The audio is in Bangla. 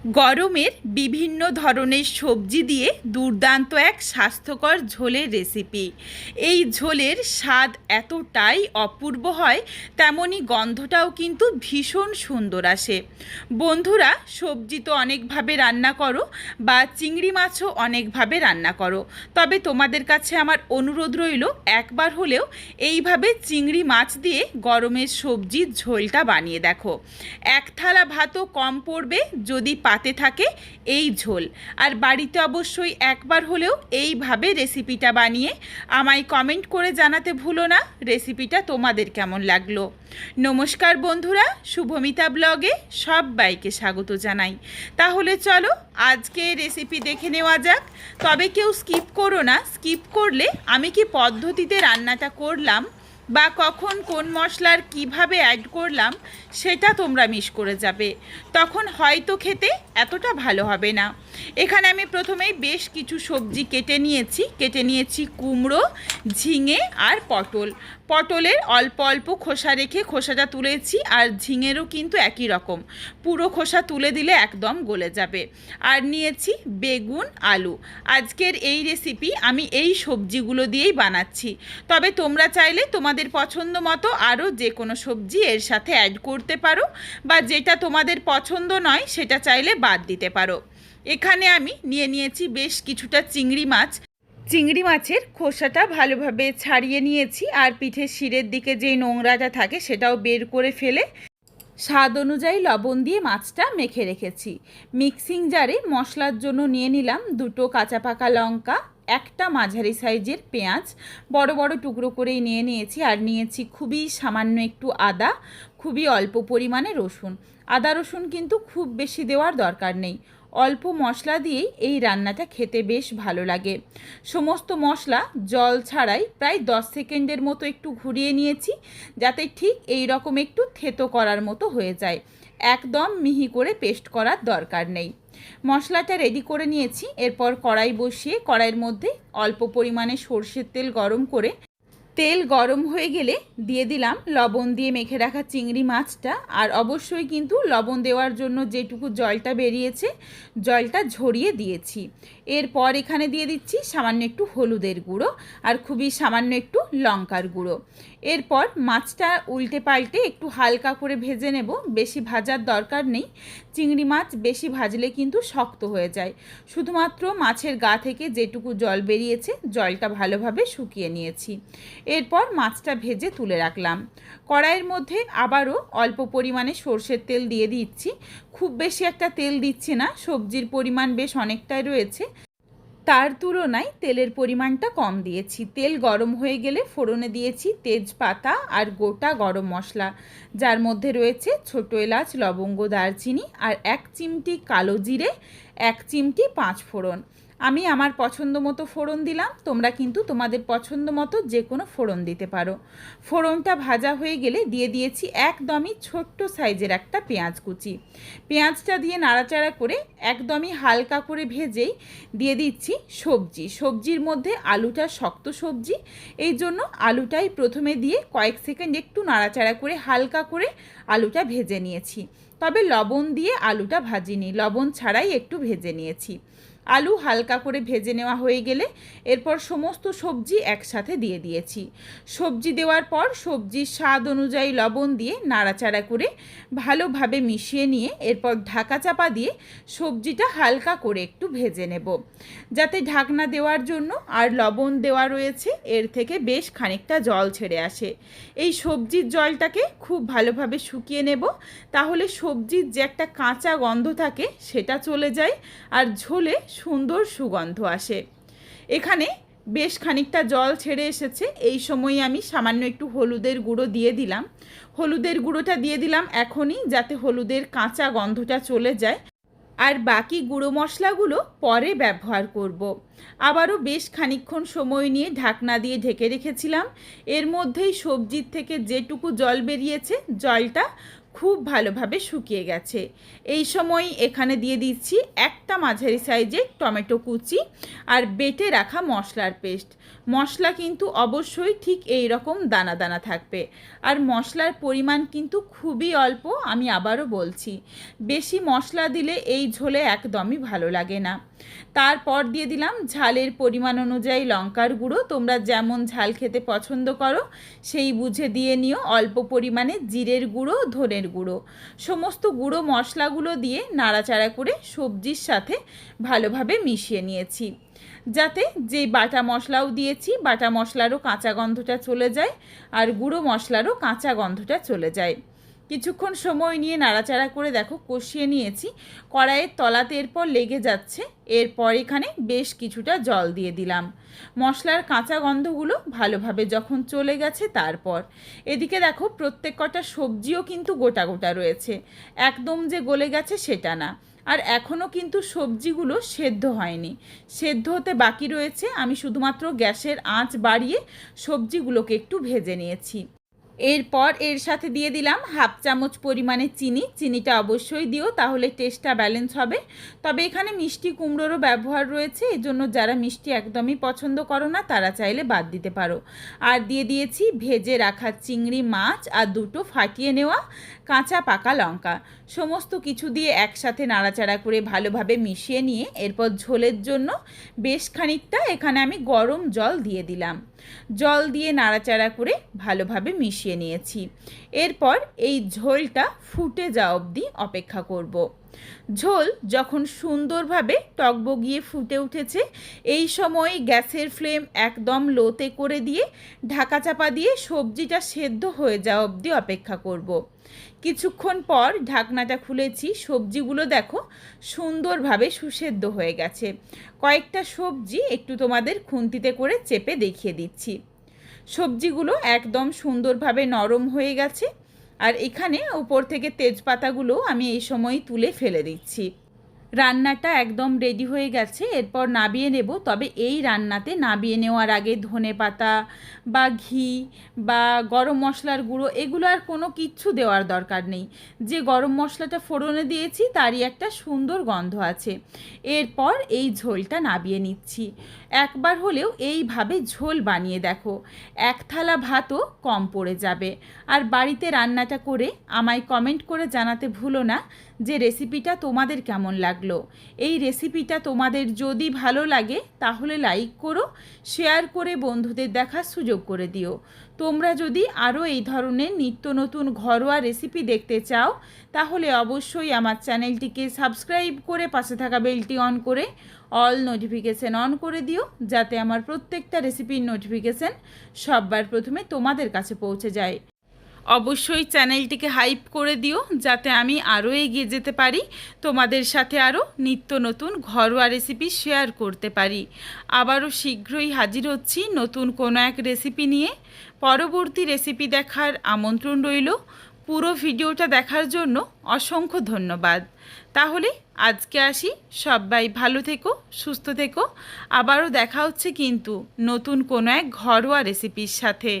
গরমের বিভিন্ন ধরনের সবজি দিয়ে দুর্দান্ত এক স্বাস্থ্যকর ঝোলের রেসিপি। এই ঝোলের স্বাদ এতটাই অপূর্ব হয়, তেমনি গন্ধটাও কিন্তু ভীষণ সুন্দর আসে। বন্ধুরা, সবজি তো অনেকভাবে রান্না করো বা চিংড়ি মাছও অনেকভাবে রান্না করো, তবে তোমাদের কাছে আমার অনুরোধ রইল একবার হলেও এইভাবে চিংড়ি মাছ দিয়ে গরমের সবজির ঝোলটা বানিয়ে দেখো। এক থালা ভাতও কম পড়বে যদি পাতে থাকে এই ঝোল। আর বাড়িতে অবশ্যই একবার হলেও এইভাবে রেসিপিটা বানিয়ে আমায় কমেন্ট করে জানাতে ভুলো না রেসিপিটা তোমাদের কেমন লাগলো। নমস্কার বন্ধুরা, শুভমিতা ব্লগে সবাইকে স্বাগত জানাই। তাহলে চলো আজকে রেসিপি দেখে নেওয়া যাক। তবে কেউ স্কিপ করো না, স্কিপ করলে আমি কি পদ্ধতিতে রান্নাটা করলাম বা কখন কোন মশলার কিভাবে অ্যাড করলাম সেটা তোমরা মিস করে যাবে, তখন হয়তো খেতে এতটা ভালো হবে না। এখানে আমি প্রথমেই বেশ কিছু সবজি কেটে নিয়েছি কুমড়ো, ঝিঙে আর পটলের অল্প অল্প খোসা রেখে খোসাটা তুলেছি, আর ঝিঙেরও কিন্তু একই রকম, পুরো খোসা তুলে দিলে একদম গলে যাবে। আর নিয়েছি বেগুন, আলু। আজকের এই রেসিপি আমি এই সবজিগুলো দিয়েই বানাচ্ছি, তবে তোমরা চাইলে তোমাদের পছন্দ মতো আরও যে কোনো সবজি এর সাথে অ্যাড করতে পারো, বা যেটা তোমাদের পছন্দ নয় সেটা চাইলে বাদ দিতে পারো। এখানে আমি নিয়েছি বেশ কিছুটা চিংড়ি মাছের খোসাটা ভালোভাবে ছাড়িয়ে নিয়েছি, আর পিঠের শিরের দিকে যেই নোংরাটা থাকে সেটাও বের করে ফেলে স্বাদ অনুযায়ী লবণ দিয়ে মাছটা মেখে রেখেছি। মিক্সিং জারে মশলার জন্য নিয়ে নিলাম দুটো কাঁচা পাকা লঙ্কা, একটা মাঝারি সাইজের পেঁয়াজ বড় বড় টুকরো করেই নিয়েছি, আর নিয়েছি খুবই সামান্য একটু আদা, খুবই অল্প পরিমাণে রসুন। আদা রসুন কিন্তু খুব বেশি দেওয়ার দরকার নেই, অল্প মশলা দিয়েই এই রান্নাটা খেতে বেশ ভালো লাগে। সমস্ত মশলা জল ছাড়াই প্রায় 10 সেকেন্ডের মতো একটু ঘুরিয়ে নিয়েছি, যাতে ঠিক এই রকম একটু থেতো করার মতো হয়ে যায়, একদম মিহি করে পেস্ট করার দরকার নেই। মশলাটা রেডি করে নিয়েছি। এরপর কড়াই বসিয়ে কড়াইয়ের মধ্যে অল্প পরিমাণে সর্ষের তেল গরম করে, তেল গরম হয়ে গেলে দিয়ে দিলাম লবণ দিয়ে মেখে রাখা চিংড়ি মাছটা, আর অবশ্যই কিন্তু লবণ দেওয়ার জন্য যেটুকু জলটা বেরিয়েছে জলটা ঝরিয়ে দিয়েছি। এরপর এখানে দিয়ে দিচ্ছি সামান্য একটু হলুদের গুঁড়ো আর খুবই সামান্য একটু লঙ্কার গুঁড়ো। এরপর মাছটা উল্টে পাল্টে একটু হালকা করে ভেজে নেব, বেশি ভাজার দরকার নেই। চিংড়ি মাছ বেশি ভাজলে কিন্তু শক্ত হয়ে যায়। শুধুমাত্র মাছের গা থেকে যেটুকু জল বেরিয়েছে জলটা ভালোভাবে শুকিয়ে নিয়েছি। এরপর মাছটা ভেজে তুলে রাখলাম। কড়াইয়ের মধ্যে আবারও অল্প পরিমাণে সর্ষের তেল দিয়ে দিচ্ছি, খুব বেশি একটা তেল দিচ্ছি না, সবজির পরিমাণ বেশ অনেকটাই রয়েছে, তার তুলনায় তেলের পরিমাণটা কম দিয়েছি। তেল গরম হয়ে গেলে ফোড়নে দিয়েছি তেজপাতা আর গোটা গরম মশলা, যার মধ্যে রয়েছে ছোটো এলাচ, লবঙ্গ, দারচিনি আর 1 চিমটি কালো জিরে, 1 চিমটি 5 ফোড়ন। আমি আমার পছন্দ মতো ফোড়ন দিলাম, তোমরা কিন্তু তোমাদের পছন্দ মতো যে কোনো ফোড়ন দিতে পারো। ফোড়নটা ভাজা হয়ে গেলে দিয়ে দিয়েছি একদমই ছোট্ট সাইজের একটা পেঁয়াজ কুচি। পেঁয়াজটা দিয়ে নাড়াচাড়া করে একদমই হালকা করে ভেজেই দিয়ে দিচ্ছি সবজির মধ্যে আলুটা শক্ত সবজি, এই জন্য আলুটাই প্রথমে দিয়ে কয়েক সেকেন্ড একটু নাড়াচাড়া করে হালকা করে আলুটা ভেজে নিয়েছি। তবে লবণ দিয়ে আলুটা ভাজিনি, লবণ ছাড়াই একটু ভেজে নিয়েছি। আলু হালকা করে ভেজে নেওয়া হয়ে গেলে এরপর সমস্ত সবজি একসাথে দিয়ে দিয়েছি। সবজি দেওয়ার পর সবজির স্বাদ অনুযায়ী লবণ দিয়ে নাড়াচাড়া করে ভালোভাবে মিশিয়ে নিয়ে এরপর ঢাকা চাপা দিয়ে সবজিটা হালকা করে একটু ভেজে নেব, যাতে ঢাকনা দেওয়ার জন্য আর লবণ দেওয়া রয়েছে এর থেকে বেশ খানিকটা জল ছেড়ে আসে। এই সবজির জলটাকে খুব ভালোভাবে শুকিয়ে নেব, তাহলে সবজির যে একটা কাঁচা গন্ধ থাকে সেটা চলে যায় আর ঝোলে সুন্দর সুগন্ধ আসে। এখানে বেশ খানিকটা জল ছেড়ে এসেছে, এই সময় আমি সামান্য একটু হলুদের গুঁড়ো দিয়ে দিলাম। হলুদের গুঁড়োটা দিয়ে দিলাম এখনই, যাতে হলুদের কাঁচা গন্ধটা চলে যায়, আর বাকি গুঁড়ো মশলাগুলো পরে ব্যবহার করব। আবারও বেশ খানিকক্ষণ সময় নিয়ে ঢাকনা দিয়ে ঢেকে রেখেছিলাম। এর মধ্যেই সবজির থেকে যেটুকু জল বেরিয়েছে জলটা খুব ভালোভাবে শুকিয়ে গেছে। এই সময় এখানে দিয়ে দিচ্ছি একটা মাঝারি সাইজের টমেটো কুচি আর বেটে রাখা মশলার পেস্ট। মশলা কিন্তু অবশ্যই ঠিক এই রকম দানা দানা থাকবে, আর মশলার পরিমাণ কিন্তু খুবই অল্প। আমি আবারও বলছি, বেশি মশলা দিলে এই ঝোলে একদমই ভালো লাগে না। তারপর দিয়ে দিলাম ঝালের পরিমাণ অনুযায়ী লঙ্কার গুঁড়ো। তোমরা যেমন ঝাল খেতে পছন্দ করো সেই বুঝে দিয়ে নিও। অল্প পরিমাণে জিরের গুঁড়ো, ধনের গুঁড়ো, সমস্ত গুঁড়ো মশলাগুলো দিয়ে নাড়াচাড়া করে সবজির সাথে ভালোভাবে মিশিয়ে নিয়েছি, যাতে যে বাটা মশলাও দিয়েছি বাটা মশলারও কাঁচা গন্ধটা চলে যায় আর গুঁড়ো মশলারও কাঁচা গন্ধটা চলে যায়। কিছুক্ষণ সময় নিয়ে নাড়াচাড়া করে দেখো কষিয়ে নিয়েছি। কড়াইয়ের তলাতে এরপর লেগে যাচ্ছে, এরপর এখানে বেশ কিছুটা জল দিয়ে দিলাম। মশলার কাঁচা গন্ধগুলো ভালোভাবে যখন চলে গেছে তারপর এদিকে দেখো প্রত্যেক কটা সবজিও কিন্তু গোটা গোটা রয়েছে, একদম যে গলে গেছে সেটা না। আর এখনও কিন্তু সবজিগুলো সেদ্ধ হয়নি, সেদ্ধ হতে বাকি রয়েছে। আমি শুধুমাত্র গ্যাসের আঁচ বাড়িয়ে সবজিগুলোকে একটু ভেজে নিয়েছি। এরপর এর সাথে দিয়ে দিলাম 1/2 চামচ পরিমাণে চিনি। চিনিটা অবশ্যই দিও, তাহলে টেস্টটা ব্যালেন্স হবে। তবে এখানে মিষ্টি কুমড়োরও ব্যবহার রয়েছে, এই জন্য যারা মিষ্টি একদমই পছন্দ করো না তারা চাইলে বাদ দিতে পারো। আর দিয়ে দিয়েছি ভেজে রাখা চিংড়ি মাছ আর 2টো ফাটিয়ে নেওয়া কাঁচা পাকা লঙ্কা। সমস্ত কিছু দিয়ে একসাথে নাড়াচাড়া করে ভালোভাবে মিশিয়ে নিয়ে এরপর ঝোলের জন্য বেশ খানিকটা এখানে আমি গরম জল দিয়ে দিলাম। জল দিয়ে নাড়াচাড়া করে ভালোভাবে মিশিয়ে নিয়েছি। এরপর এই ঝোলটা ফুটে যাওয়া অবধি অপেক্ষা করব। ঝোল যখন সুন্দরভাবে টকবগিয়ে ফুটে উঠেছে, এই সময় গ্যাসের ফ্লেম একদম লোতে করে দিয়ে ঢাকা চাপা দিয়ে সবজিটা সেদ্ধ হয়ে যাওয়া অবধি অপেক্ষা করব। কিছুক্ষণ পর ঢাকনাটা খুলেছি, সবজিগুলো দেখো সুন্দরভাবে সুসেদ্ধ হয়ে গেছে। কয়েকটা সবজি একটু তোমাদের খুন্তিতে করে চেপে দেখিয়ে দিচ্ছি। সবজিগুলো একদম সুন্দরভাবে নরম হয়ে গেছে, আর এখানে উপর থেকে তেজপাতাগুলো আমি এই সময় তুলে ফেলে দিচ্ছি। রান্নাটা একদম রেডি হয়ে গেছে, এরপর নাবিয়ে নেব। তবে এই রান্নাতে নাবিয়ে নেওয়ার আগে ধনেপাতা বা ঘি বা গরম মশলার গুঁড়ো এগুলো আর কোনো কিচ্ছু দেওয়ার দরকার নেই। যে গরম মশলাটা ফোড়নে দিয়েছি তারই একটা সুন্দর গন্ধ আছে। এরপর এই ঝোলটা নাবিয়ে নিচ্ছি। একবার হলেও এইভাবে ঝোল বানিয়ে দেখো, এক থালা ভাতও কম পড়ে যাবে। আর বাড়িতে রান্নাটা করে আমায় কমেন্ট করে জানাতে ভুলো না যে রেসিপিটা তোমাদের কেমন লাগলো। এই রেসিপিটা তোমাদের যদি ভালো লাগে তাহলে লাইক করো, শেয়ার করে বন্ধুদের দেখার সুযোগ করে দিও। তোমরা যদি আরও এই ধরনের নিত্য নতুন ঘরোয়া রেসিপি দেখতে চাও তাহলে অবশ্যই আমার চ্যানেলটিকে সাবস্ক্রাইব করে পাশে থাকা বেলটি অন করে অল নোটিফিকেশান অন করে দিও, যাতে আমার প্রত্যেকটা রেসিপির নোটিফিকেশান সববার প্রথমে তোমাদের কাছে পৌঁছে যায়। অবশ্যই চ্যানেলটিকে হাইপ করে দিও, যাতে আমি আরও এগিয়ে যেতে পারি, তোমাদের সাথে আরও নিত্য নতুন ঘরোয়া রেসিপি শেয়ার করতে পারি। আবারও শীঘ্রই হাজির হচ্ছি নতুন কোনো এক রেসিপি নিয়ে। পরবর্তী রেসিপি দেখার আমন্ত্রণ রইল। পুরো ভিডিওটা দেখার জন্য অসংখ্য ধন্যবাদ। তাহলে আজকে আসি, সবাই ভালো থেকো, সুস্থ থেকো। আবারও দেখা হচ্ছে কিন্তু নতুন কোনো এক ঘরোয়া রেসিপির সাথে।